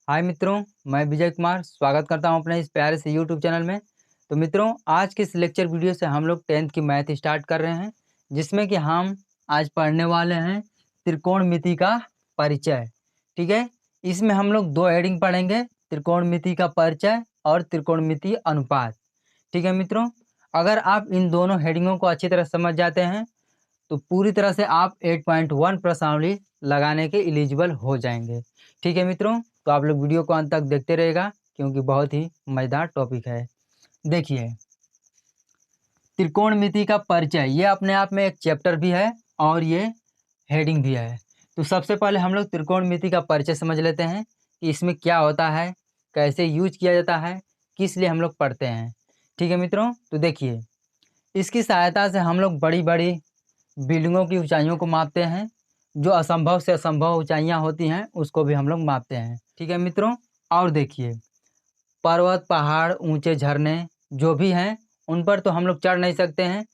हाय मित्रों, मैं विजय कुमार स्वागत करता हूं अपने इस प्यारे से यूट्यूब चैनल में। तो मित्रों, आज के इस लेक्चर वीडियो से हम लोग 10th की मैथ स्टार्ट कर रहे हैं, जिसमें कि हम आज पढ़ने वाले हैं त्रिकोणमिति का परिचय। ठीक है, इसमें हम लोग दो हेडिंग पढ़ेंगे, त्रिकोणमिति का परिचय और त्रिकोणमिति अनुपात। ठीक है मित्रों, अगर आप इन दोनों हेडिंगों को अच्छी तरह समझ जाते हैं तो पूरी तरह से आप 8.1 प्रश्नावली लगाने के एलिजिबल हो जाएंगे। ठीक है मित्रों, तो आप लोग वीडियो को अंत तक देखते रहेगा क्योंकि बहुत ही मजेदार टॉपिक है। देखिए, त्रिकोणमिति का परिचय ये अपने आप में एक चैप्टर भी है और ये हेडिंग भी है। तो सबसे पहले हम लोग त्रिकोणमिति का परिचय समझ लेते हैं कि इसमें क्या होता है, कैसे यूज किया जाता है, किस लिए हम लोग पढ़ते हैं। ठीक है मित्रों, तो देखिए, इसकी सहायता से हम लोग बड़ी बड़ी बिल्डिंगों की ऊंचाइयों को मापते हैं, जो असंभव से असंभव ऊंचाइयां होती हैं उसको भी हम लोग मापते हैं। ठीक है मित्रों, और देखिए, पर्वत, पहाड़, ऊंचे झरने जो भी हैं उन पर तो हम लोग चढ़ नहीं सकते हैं,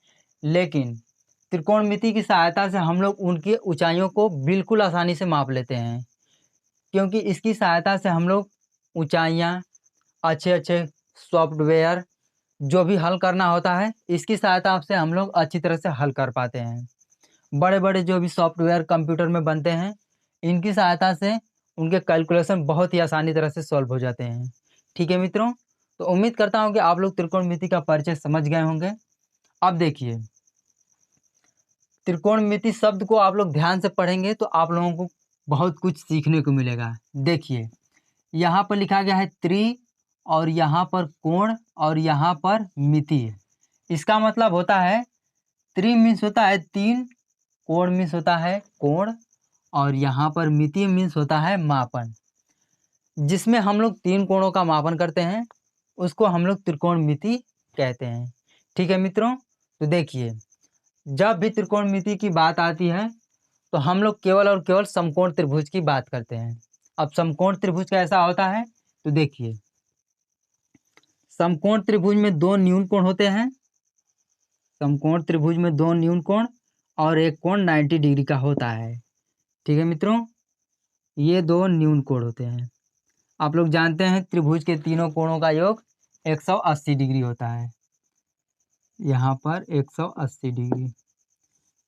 लेकिन त्रिकोणमिति की सहायता से हम लोग उनकी ऊंचाइयों को बिल्कुल आसानी से माप लेते हैं, क्योंकि इसकी सहायता से हम लोग ऊंचाइयाँ, अच्छे अच्छे सॉफ्टवेयर जो भी हल करना होता है, इसकी सहायता से हम लोग अच्छी तरह से हल कर पाते हैं। बड़े बड़े जो भी सॉफ्टवेयर कंप्यूटर में बनते हैं, इनकी सहायता से उनके कैलकुलेशन बहुत ही आसानी तरह से सॉल्व हो जाते हैं। ठीक है मित्रों, तो उम्मीद करता हूँ कि आप लोग त्रिकोणमिति का परिचय समझ गए होंगे। अब देखिए, त्रिकोणमिति शब्द को आप लोग ध्यान से पढ़ेंगे तो आप लोगों को बहुत कुछ सीखने को मिलेगा। देखिए, यहाँ पर लिखा गया है त्रि, और यहाँ पर कोण, और यहाँ पर मिति। इसका मतलब होता है, त्रि मीन्स होता है तीन, कोण मीन्स होता है कोण, और यहाँ पर मिति मीन्स होता है मापन। जिसमें हम लोग तीन कोणों का मापन करते हैं उसको हम लोग त्रिकोणमिति कहते हैं। ठीक है मित्रों, तो देखिए, जब भी त्रिकोणमिति की बात आती है तो हम लोग केवल और केवल समकोण त्रिभुज की बात करते हैं। अब समकोण त्रिभुज कैसा होता है, तो देखिए, समकोण त्रिभुज में दो न्यून कोण होते हैं। समकोण त्रिभुज में दो न्यून कोण और एक कोण 90 डिग्री का होता है। ठीक है मित्रों, ये दो न्यून कोण होते हैं। आप लोग जानते हैं त्रिभुज के तीनों कोणों का योग 180 डिग्री होता है। यहाँ पर 180 डिग्री,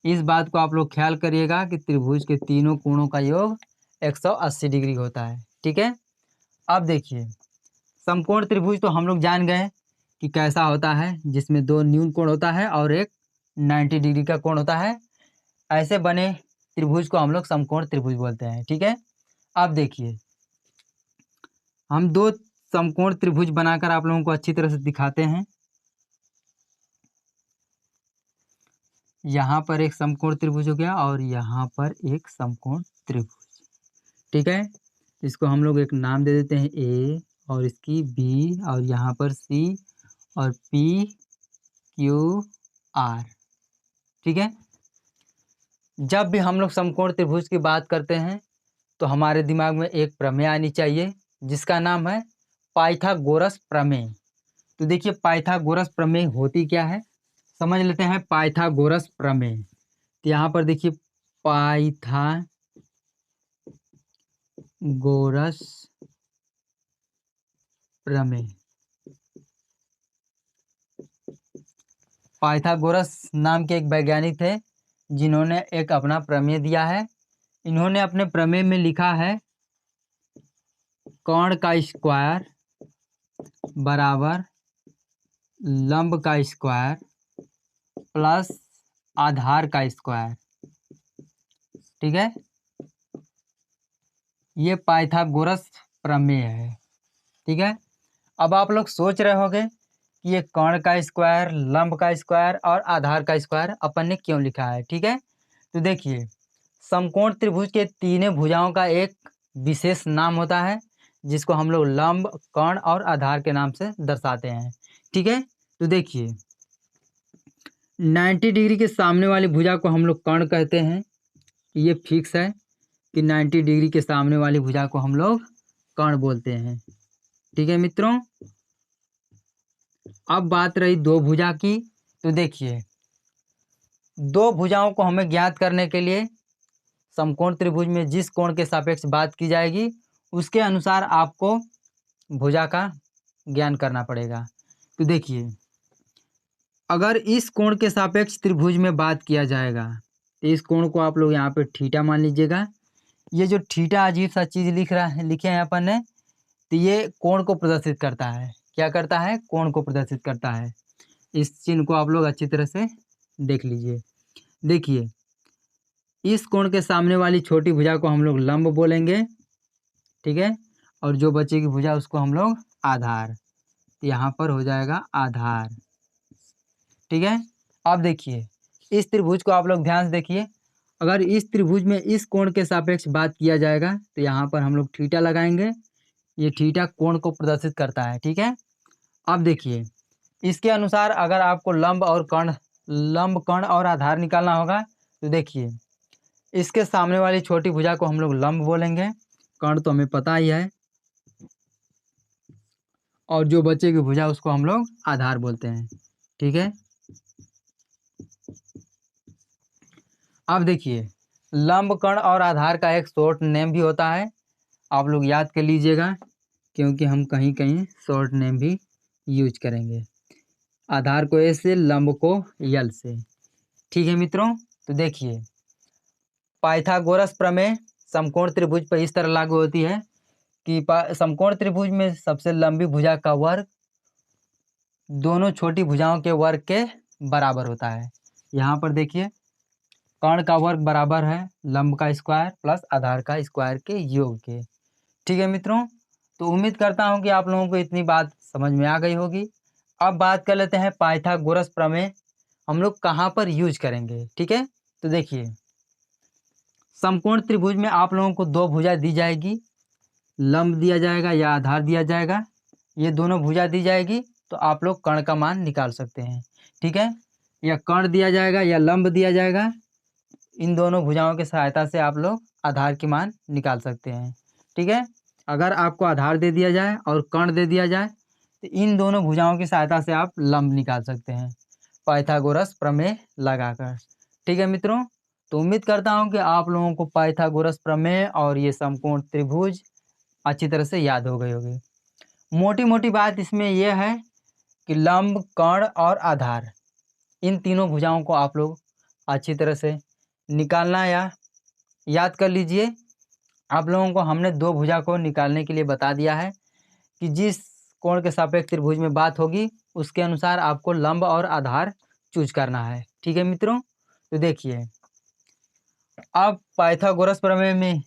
इस बात को आप लोग ख्याल करिएगा कि त्रिभुज के तीनों कोणों का योग 180 डिग्री होता है। ठीक है, अब देखिए, समकोण त्रिभुज तो हम लोग जान गए कि कैसा होता है, जिसमें दो न्यून कोण होता है और एक 90 डिग्री का कोण होता है। ऐसे बने त्रिभुज को हम लोग समकोण त्रिभुज बोलते हैं। ठीक है, अब देखिए, हम दो समकोण त्रिभुज बनाकर आप लोगों को अच्छी तरह से दिखाते हैं। यहाँ पर एक समकोण त्रिभुज हो गया और यहाँ पर एक समकोण त्रिभुज। ठीक है, इसको हम लोग एक नाम दे देते हैं ए, और इसकी बी, और यहाँ पर सी, और पी क्यू आर। ठीक है, जब भी हम लोग समकोण त्रिभुज की बात करते हैं तो हमारे दिमाग में एक प्रमेय आनी चाहिए, जिसका नाम है पाइथागोरस प्रमेय। तो देखिए, पाइथागोरस प्रमेय होती क्या है, समझ लेते हैं। पाइथागोरस प्रमेय, तो यहाँ पर देखिए, पाइथागोरस प्रमेय। पाइथागोरस नाम के एक वैज्ञानिक थे जिन्होंने एक अपना प्रमेय दिया है। इन्होंने अपने प्रमेय में लिखा है, कर्ण का स्क्वायर बराबर लंब का स्क्वायर प्लस आधार का स्क्वायर। ठीक है, ये पाइथागोरस प्रमेय है। ठीक है, अब आप लोग सोच रहे होंगे कि ये कर्ण का स्क्वायर, लंब का स्क्वायर और आधार का स्क्वायर अपन ने क्यों लिखा है। ठीक है, तो देखिए, समकोण त्रिभुज के तीनों भुजाओं का एक विशेष नाम होता है, जिसको हम लोग लंब, कर्ण और आधार के नाम से दर्शाते हैं। ठीक है, तो देखिए, 90 डिग्री के सामने वाली भुजा को हम लोग कर्ण कहते हैं। ये फिक्स है कि 90 डिग्री के सामने वाली भुजा को हम लोग कर्ण बोलते हैं। ठीक है मित्रों, अब बात रही दो भुजा की, तो देखिए, दो भुजाओं को हमें ज्ञात करने के लिए समकोण त्रिभुज में जिस कोण के सापेक्ष बात की जाएगी उसके अनुसार आपको भुजा का ज्ञान करना पड़ेगा। तो देखिए, अगर इस कोण के सापेक्ष त्रिभुज में बात किया जाएगा तो इस कोण को आप लोग यहाँ पे थीटा मान लीजिएगा। ये जो थीटा अजीब सा चीज़ लिखे हैं अपन ने, तो ये कोण को प्रदर्शित करता है। क्या करता है? कोण को प्रदर्शित करता है। इस चिन्ह को आप लोग अच्छी तरह से देख लीजिए। देखिए, इस कोण के सामने वाली छोटी भुजा को हम लोग लंब बोलेंगे, ठीक है, और जो बचेगी भुजा उसको हम लोग आधार। तो यहाँ पर हो जाएगा आधार, ठीक है। अब देखिए, इस त्रिभुज को आप लोग ध्यान से देखिए। अगर इस त्रिभुज में इस कोण के सापेक्ष बात किया जाएगा तो यहाँ पर हम लोग थीटा लगाएंगे। ये थीटा कोण को प्रदर्शित करता है, ठीक है। अब देखिए, इसके अनुसार अगर आपको लंब कर्ण और आधार निकालना होगा तो देखिए, इसके सामने वाली छोटी भुजा को हम लोग लंब बोलेंगे, कर्ण तो हमें पता ही है, और जो बचेगी भुजा उसको हम लोग आधार बोलते हैं, ठीक है। अब देखिए, लंब कर्ण और आधार का एक शॉर्ट नेम भी होता है, आप लोग याद कर लीजिएगा, क्योंकि हम कहीं कहीं शॉर्ट नेम भी यूज करेंगे। आधार को ए से, लंब को यल से, ठीक है मित्रों। तो देखिए, पाइथागोरस प्रमेय समकोण त्रिभुज पर इस तरह लागू होती है कि समकोण त्रिभुज में सबसे लंबी भुजा का वर्ग दोनों छोटी भुजाओं के वर्ग के बराबर होता है। यहाँ पर देखिए, कर्ण का वर्ग बराबर है लंब का स्क्वायर प्लस आधार का स्क्वायर के योग के, ठीक है मित्रों। तो उम्मीद करता हूँ कि आप लोगों को इतनी बात समझ में आ गई होगी। अब बात कर लेते हैं पाइथागोरस प्रमेय हम लोग कहाँ पर यूज करेंगे, ठीक है। तो देखिए, समकोण त्रिभुज में आप लोगों को दो भुजा दी जाएगी, लंब दिया जाएगा या आधार दिया जाएगा। ये दोनों भुजा दी जाएगी तो आप लोग कर्ण का मान निकाल सकते हैं, ठीक है। या कर्ण दिया जाएगा या लंब दिया जाएगा, इन दोनों भुजाओं की सहायता से आप लोग आधार की मान निकाल सकते हैं, ठीक है। अगर आपको आधार दे दिया जाए और कर्ण दे दिया जाए तो इन दोनों भुजाओं की सहायता से आप लंब निकाल सकते हैं पाइथागोरस प्रमेय लगाकर, ठीक है मित्रों। तो उम्मीद करता हूँ कि आप लोगों को पाइथागोरस प्रमेय और ये समकोण त्रिभुज अच्छी तरह से याद हो गई होगी। मोटी मोटी बात इसमें यह है कि लंब, कर्ण और आधार, इन तीनों भुजाओं को आप लोग अच्छी तरह से निकालना या याद कर लीजिए। आप लोगों को हमने दो भुजा को निकालने के लिए बता दिया है कि जिस कोण के सापेक्ष त्रिभुज में बात होगी उसके अनुसार आपको लंब और आधार चूज करना है, ठीक है मित्रों। तो देखिए, अब पाइथागोरस प्रमेय में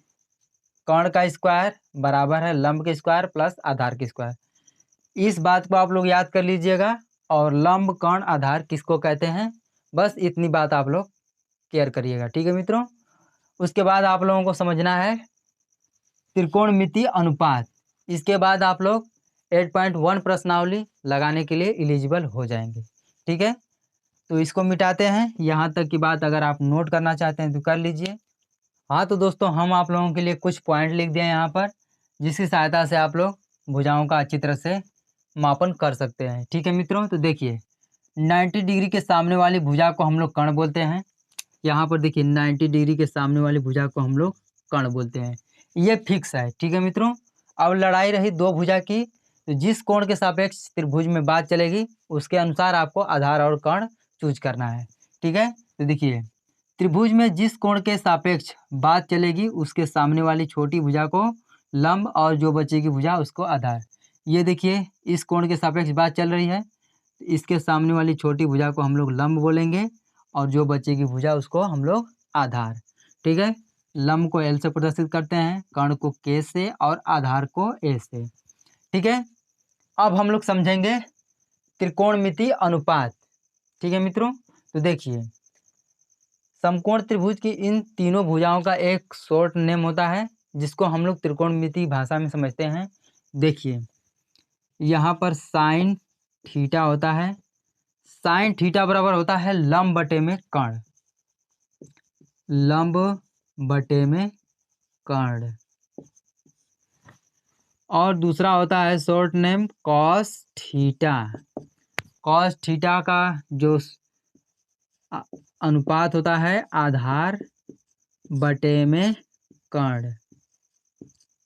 कर्ण का स्क्वायर बराबर है लंब के स्क्वायर प्लस आधार के स्क्वायर, इस बात को आप लोग याद कर लीजिएगा। और लंब, कर्ण, आधार किसको कहते हैं, बस इतनी बात आप लोग केयर करिएगा, ठीक है मित्रों। उसके बाद आप लोगों को समझना है त्रिकोणमितीय अनुपात। इसके बाद आप लोग 8.1 प्रश्नावली लगाने के लिए एलिजिबल हो जाएंगे, ठीक है। तो इसको मिटाते हैं, यहाँ तक की बात अगर आप नोट करना चाहते हैं तो कर लीजिए। हाँ तो दोस्तों, हम आप लोगों के लिए कुछ पॉइंट लिख दिए यहाँ पर, जिसकी सहायता से आप लोग भुजाओं का अच्छी तरह से मापन कर सकते हैं, ठीक है मित्रों। तो देखिए, 90 डिग्री के सामने वाली भुजा को हम लोग कर्ण बोलते हैं। यहाँ पर देखिए, 90 डिग्री के सामने वाली भुजा को हम लोग कर्ण बोलते हैं, ये फिक्स है, ठीक है मित्रों। अब लड़ाई रही दो भुजा की, तो जिस कोण के सापेक्ष त्रिभुज में बात चलेगी उसके अनुसार आपको आधार और कर्ण चूज करना है, ठीक है। तो देखिए, त्रिभुज में जिस कोण के सापेक्ष बात चलेगी उसके सामने वाली छोटी भुजा को लंब और जो बचेगी भुजा उसको आधार। ये देखिए, इस कोण के सापेक्ष बात चल रही है, तो इसके सामने वाली छोटी भुजा को हम लोग लंब बोलेंगे और जो बचेगी भुजा उसको हम लोग आधार, ठीक है। लंब को एल से प्रदर्शित करते हैं, कर्ण को के से और आधार को ए से, ठीक है। अब हम लोग समझेंगे त्रिकोणमितीय अनुपात, ठीक है मित्रों। तो देखिए, समकोण त्रिभुज की इन तीनों भुजाओं का एक शॉर्ट नेम होता है जिसको हम लोग त्रिकोणमितीय भाषा में समझते हैं। देखिए, यहाँ पर साइन थीटा होता है, साइन थीटा बराबर होता है लंब बटे में कर्ण, लंब बटे में कर्ण। और दूसरा होता है short name cos theta, cos theta का जो अनुपात होता है आधार बटे में कर्ण,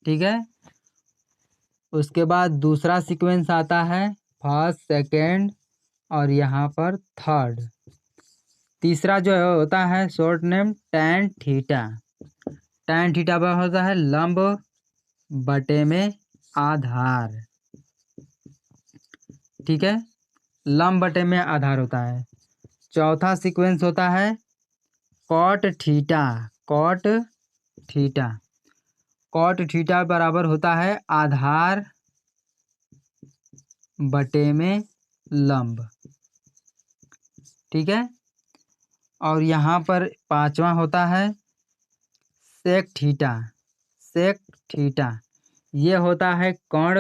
ठीक है। उसके बाद दूसरा सीक्वेंस आता है फर्स्ट, सेकेंड और यहाँ पर थर्ड। तीसरा जो है होता है short name tan theta. tan theta पर होता है लंब बटे में आधार। ठीक है, लंब बटे में आधार होता है। चौथा सीक्वेंस होता है cot theta. Cot theta, cot theta बराबर होता है आधार बटे में लंब। ठीक है, और यहाँ पर पांचवा होता है सेक थीटा। सेक थीटा ये होता है कोण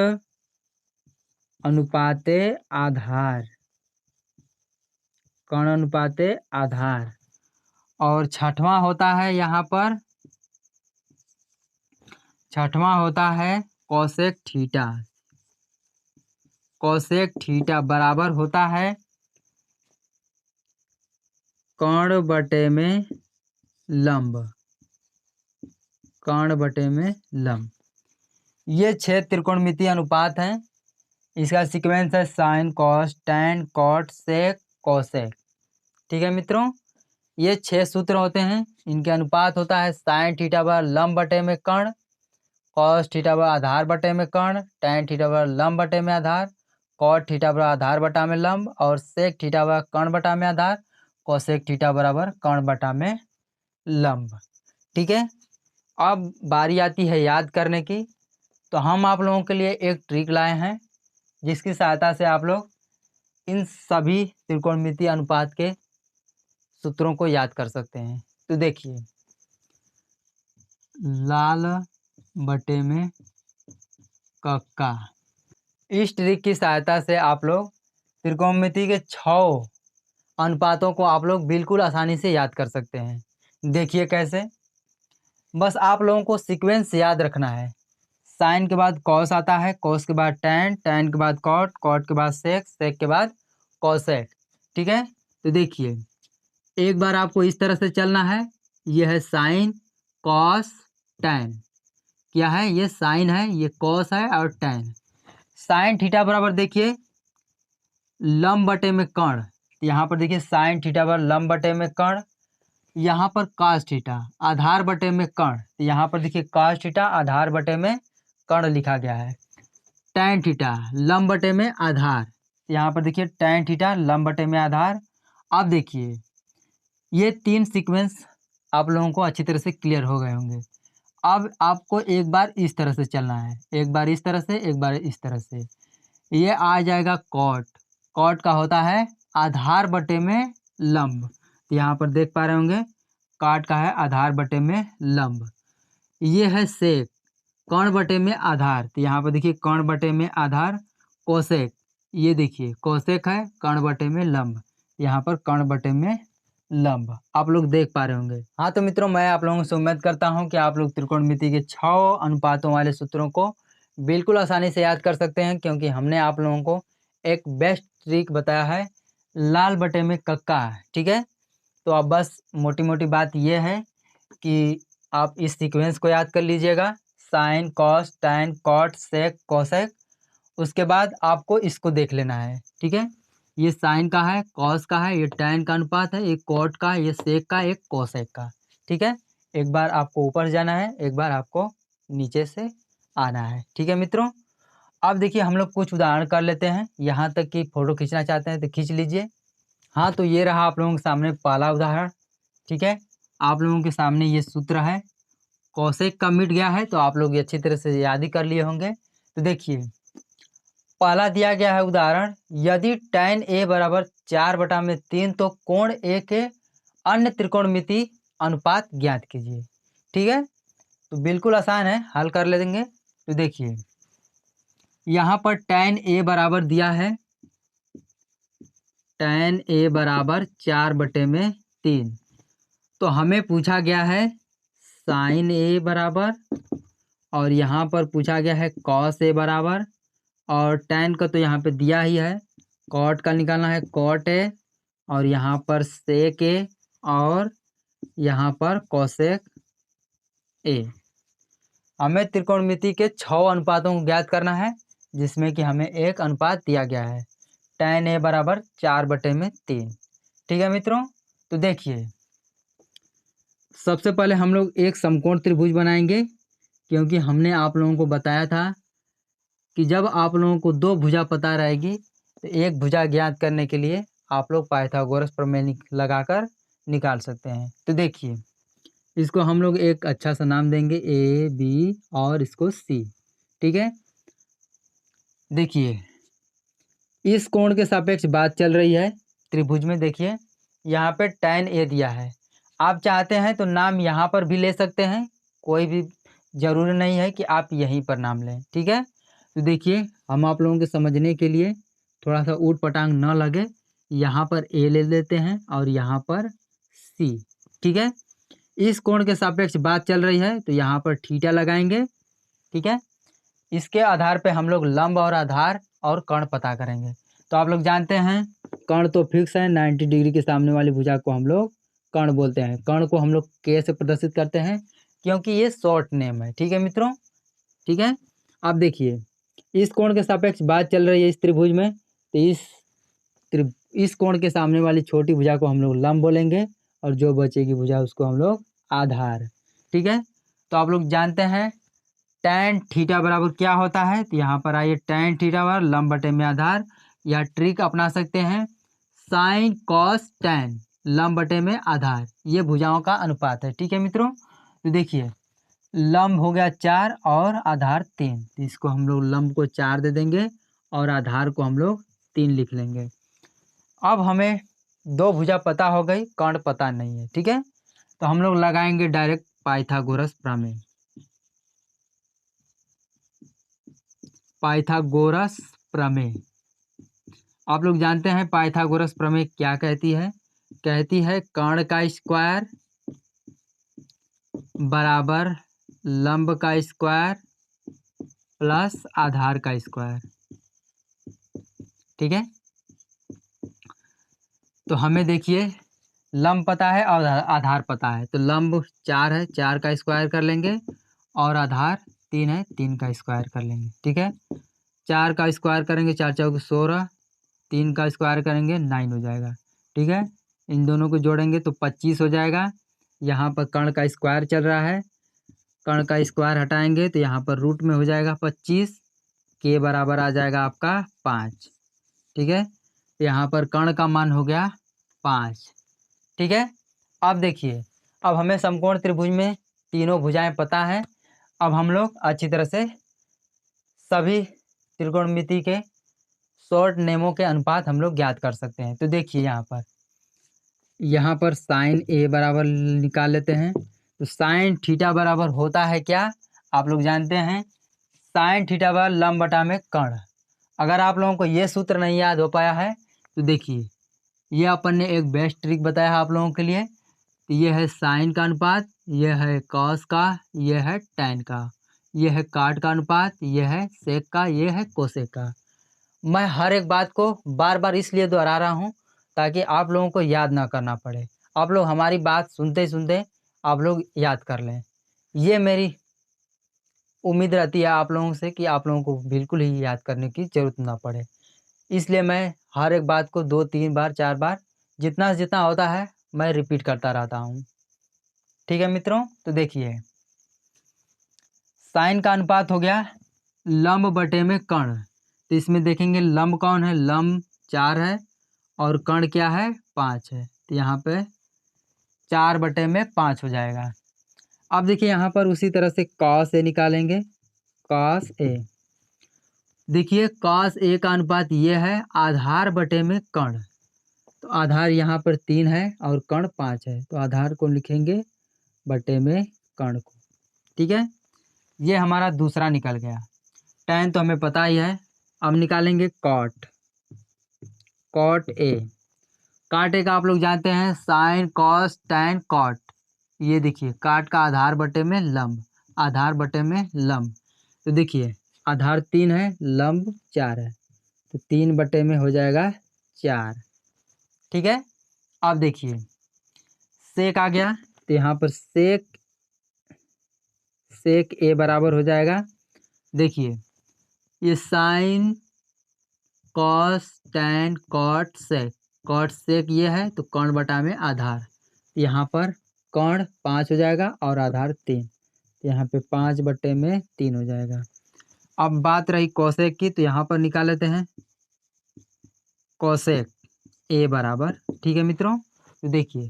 अनुपाते आधार। कोण अनुपाते आधार। और छठवां होता है यहाँ पर, छठवां होता है कोसेक थीटा। कोसेक थीटा बराबर होता है कोण बटे में लंब। कोण बटे में लंब। ये 6 त्रिकोणमितीय अनुपात हैं। इसका सीक्वेंस है sign, cos, tan, cot, sec, cosec. ठीक है मित्रों, ये 6 सूत्र होते हैं। इनके अनुपात होता है साइन थीटा बराबर लंब बटे में कर्ण, कॉस थीटा बराबर आधार बटे में कर्ण, टैन थीटा बराबर लंब बटे में आधार, कॉट थीटा बराबर आधार बटा में लंब और सेक थीटा बराबर कर्ण बटा में आधार, कोसेक थीटा बराबर कर्ण बटा में लंब। ठीक है, अब बारी आती है याद करने की। तो हम आप लोगों के लिए एक ट्रिक लाए हैं जिसकी सहायता से आप लोग इन सभी त्रिकोणमितीय अनुपात के सूत्रों को याद कर सकते हैं। तो देखिए, लाल बटे में कक्का। इस ट्रिक की सहायता से आप लोग त्रिकोणमिति के 6 अनुपातों को आप लोग बिल्कुल आसानी से याद कर सकते हैं। देखिए कैसे। बस आप लोगों को सीक्वेंस याद रखना है। साइन के बाद कॉस आता है, कॉस के बाद टैन, टैन के बाद कॉट, कॉट के बाद सेक, सेक के बाद कोसेक। ठीक है, तो देखिए एक बार आपको इस तरह से चलना है। यह है साइन, कॉस, टैन। क्या है? ये साइन है, ये कॉस है और टैन। साइन थीटा बराबर देखिए लंब बटे में कर्ण। यहाँ पर देखिए साइन थीटा बराबर लंब बटे में कर्ण। यहाँ पर कॉस थीटा आधार बटे में कर्ण। यहाँ पर देखिए कॉस थीटा आधार बटे में कर्ण लिखा गया है। टैन थीटा लंब बटे में आधार। यहाँ पर देखिए टैन थीटा लंब बटे में आधार। अब देखिए ये 3 सीक्वेंस आप लोगों को अच्छी तरह से क्लियर हो गए होंगे। अब आपको एक बार इस तरह से चलना है, एक बार इस तरह से, एक बार इस तरह से। ये आ जाएगा कॉट। कॉट का होता है आधार बटे में लंब। तो यहाँ पर देख पा रहे होंगे कॉट का है आधार बटे में लंब। ये है सेक, कर्ण बटे में आधार। तो यहाँ पर देखिए कर्ण बटे में आधार। कोसेक, ये देखिए कोसेक है कर्ण बटे में लंब। यहाँ पर कर्ण बटे में लंब आप लोग देख पा रहे होंगे। हाँ तो मित्रों, मैं आप लोगों से उम्मीद करता हूँ कि आप लोग त्रिकोणमिति के 6 अनुपातों वाले सूत्रों को बिल्कुल आसानी से याद कर सकते हैं, क्योंकि हमने आप लोगों को एक बेस्ट ट्रिक बताया है, लाल बटे में कक्का। ठीक है, तो अब बस मोटी मोटी बात यह है कि आप इस सीक्वेंस को याद कर लीजिएगा, sign, cos, tan, cot, sec, cosec. उसके बाद आपको इसको देख लेना है। ठीक है, ये साइन का है, कॉस का है, ये टैन का अनुपात है, एक कॉट का, ये सेक का, एक कोसेक का। ठीक है, एक बार आपको ऊपर जाना है, एक बार आपको नीचे से आना है। ठीक है मित्रों, अब देखिए हम लोग कुछ उदाहरण कर लेते हैं। यहाँ तक कि फोटो खींचना चाहते हैं तो खींच लीजिए। हाँ तो ये रहा आप लोगों के सामने पहला उदाहरण। ठीक है, आप लोगों के सामने ये सूत्र है। कोसेक का मिट गया है तो आप लोग ये अच्छी तरह से याद ही कर लिए होंगे। तो देखिए पहला दिया गया है उदाहरण, यदि tan a बराबर 4/3 तो कोण a के अन्य त्रिकोणमिति अनुपात ज्ञात कीजिए। ठीक है, तो बिल्कुल आसान है, हल कर लेंगे। तो देखिए यहाँ पर tan a बराबर दिया है, tan a बराबर 4/3। तो हमें पूछा गया है साइन a बराबर, और यहाँ पर पूछा गया है कॉस a बराबर, और टैन का तो यहाँ पे दिया ही है। कॉट का निकालना है कॉट ए, और यहाँ पर सेक ए, और यहाँ पर कोसेक ए। हमें त्रिकोणमिति के 6 अनुपातों को ज्ञात करना है, जिसमें कि हमें एक अनुपात दिया गया है, tan a बराबर 4/3। ठीक है मित्रों, तो देखिए सबसे पहले हम लोग एक समकोण त्रिभुज बनाएंगे, क्योंकि हमने आप लोगों को बताया था कि जब आप लोगों को 2 भुजा पता रहेगी तो एक भुजा ज्ञात करने के लिए आप लोग पाइथागोरस प्रमेय लगाकर निकाल सकते हैं। तो देखिए इसको हम लोग एक अच्छा सा नाम देंगे ए बी और इसको सी। ठीक है, देखिए इस कोण के सापेक्ष बात चल रही है त्रिभुज में। देखिए यहाँ पे tan a दिया है, आप चाहते हैं तो नाम यहाँ पर भी ले सकते हैं, कोई भी जरूरी नहीं है कि आप यहीं पर नाम लें। ठीक है, तो देखिए हम आप लोगों के समझने के लिए थोड़ा सा ऊट पटांग न लगे, यहाँ पर a ले लेते हैं और यहाँ पर c। ठीक है, इस कोण के सापेक्ष बात चल रही है तो यहाँ पर थीटा लगाएंगे। ठीक है, इसके आधार पे हम लोग लंब और आधार और कर्ण पता करेंगे। तो आप लोग जानते हैं कर्ण तो फिक्स है, 90 डिग्री के सामने वाली भुजा को हम लोग कर्ण बोलते हैं। कर्ण को हम लोग के से प्रदर्शित करते हैं क्योंकि ये शॉर्ट नेम है। ठीक है मित्रों, ठीक है। अब देखिए इस कोण के सापेक्ष बात चल रही है इस त्रिभुज में, तो इस कोण के सामने वाली छोटी भुजा को हम लोग लंब बोलेंगे और जो बचेगी भुजा उसको हम लोग आधार। ठीक है, तो आप लोग जानते हैं tan थीटा बराबर क्या होता है, तो यहाँ पर आइए tan थीटा बराबर लंब बटे में आधार, या ट्रिक अपना सकते हैं साइन कॉस tan लंब बटे में आधार, ये भुजाओं का अनुपात है। ठीक है मित्रों, तो देखिए लंब हो गया 4 और आधार 3, तो इसको हम लोग लंब को 4 दे देंगे और आधार को हम लोग 3 लिख लेंगे। अब हमें 2 भुजा पता हो गई, कर्ण पता नहीं है। ठीक है, तो हम लोग लगाएंगे डायरेक्ट पाइथागोरस प्रमेय। पाइथागोरस प्रमेय आप लोग जानते हैं पाइथागोरस प्रमेय क्या कहती है, कहती है कर्ण का स्क्वायर बराबर लंब का स्क्वायर प्लस आधार का स्क्वायर। ठीक है, तो हमें देखिए लंब पता है और आधार पता है, तो लंब 4 है, 4 का स्क्वायर कर लेंगे और आधार 3 है, 3 का स्क्वायर कर लेंगे। ठीक है, 4 का स्क्वायर करेंगे 4 चौक 16, 3 का स्क्वायर करेंगे 9 हो जाएगा। ठीक है, इन दोनों को जोड़ेंगे तो 25 हो जाएगा। यहाँ पर कर्ण का स्क्वायर चल रहा है, कर्ण का स्क्वायर हटाएंगे तो यहाँ पर रूट में हो जाएगा 25, के बराबर आ जाएगा आपका 5। ठीक है, यहाँ पर कर्ण का मान हो गया 5। ठीक है, अब देखिए अब हमें समकोण त्रिभुज में तीनों भुजाएं पता है। अब हम लोग अच्छी तरह से सभी त्रिकोणमिति के शॉर्ट नेमों के अनुपात हम लोग ज्ञात कर सकते हैं। तो देखिए यहाँ पर साइन ए बराबर निकाल लेते हैं, तो साइन थीटा बराबर होता है क्या, आप लोग जानते हैं साइन थीटा बराबर लंब बटा में कर्ण। अगर आप लोगों को ये सूत्र नहीं याद हो पाया है तो देखिए ये अपन ने एक बेस्ट ट्रिक बताया है आप लोगों के लिए। ये है साइन का अनुपात, ये है कॉस का, ये है टैन का, ये है काट का अनुपात, ये है सेक का, ये है कोसेक का। मैं हर एक बात को बार बार इसलिए दोहरा रहा हूँ ताकि आप लोगों को याद ना करना पड़े, आप लोग हमारी बात सुनते सुनते आप लोग याद कर लें। ये मेरी उम्मीद रहती है आप लोगों से कि आप लोगों को बिल्कुल ही याद करने की ज़रूरत ना पड़े, इसलिए मैं हर एक बात को 2-3 बार 4 बार जितना जितना होता है मैं रिपीट करता रहता हूँ। ठीक है मित्रों, तो देखिए साइन का अनुपात हो गया लंब बटे में कर्ण, तो इसमें देखेंगे लंब कौन है, लंब 4 है और कर्ण क्या है 5 है, तो यहाँ पे 4/5 हो जाएगा। अब देखिए यहाँ पर उसी तरह से कॉस ए निकालेंगे, कॉस ए, देखिए कॉस ए का अनुपात ये है आधार बटे में कर्ण, तो आधार यहाँ पर 3 है और कर्ण 5 है, तो आधार को लिखेंगे बटे में कर्ण को। ठीक है, ये हमारा दूसरा निकल गया। टैन तो हमें पता ही है, अब निकालेंगे कॉट, कॉट ए, काट ए का आप लोग जानते हैं साइन कॉस टैन कॉट। ये देखिए काट का आधार बटे में लंब, आधार बटे में लंब, तो देखिए आधार 3 है लंब 4 है, तो 3/में हो जाएगा 4। ठीक है, अब देखिए सेक आ गया, तो यहाँ पर सेक सेक ए बराबर हो जाएगा, देखिए ये sine cos tan cot sec ये है तो कर्ण बटा में आधार, यहाँ पर कर्ण 5 हो जाएगा और आधार 3, यहाँ पे 5/3 हो जाएगा। अब बात रही कोसेक की, तो यहाँ पर निकाल लेते हैं कोसेक ए बराबर, ठीक है मित्रों। तो देखिए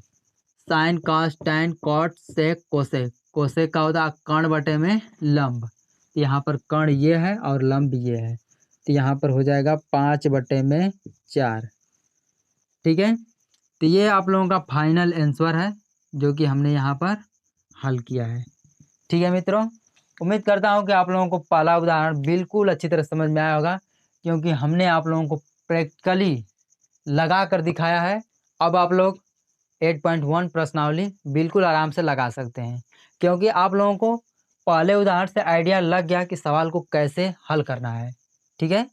sine cos tan cot sec cosec, cosec का होता है कर्ण बटे में लंब, तो यहाँ पर कर्ण ये है और लंब ये है, तो यहाँ पर हो जाएगा 5/4, ठीक है। तो ये आप लोगों का फाइनल आंसर है जो कि हमने यहाँ पर हल किया है, ठीक है मित्रों। उम्मीद करता हूँ कि आप लोगों को पहला उदाहरण बिल्कुल अच्छी तरह समझ में आया होगा, क्योंकि हमने आप लोगों को प्रैक्टिकली लगा कर दिखाया है। अब आप लोग 8.1 प्रश्नावली बिल्कुल आराम से लगा सकते हैं, क्योंकि आप लोगों को पहले उदाहरण से आइडिया लग गया कि सवाल को कैसे हल करना है, ठीक है।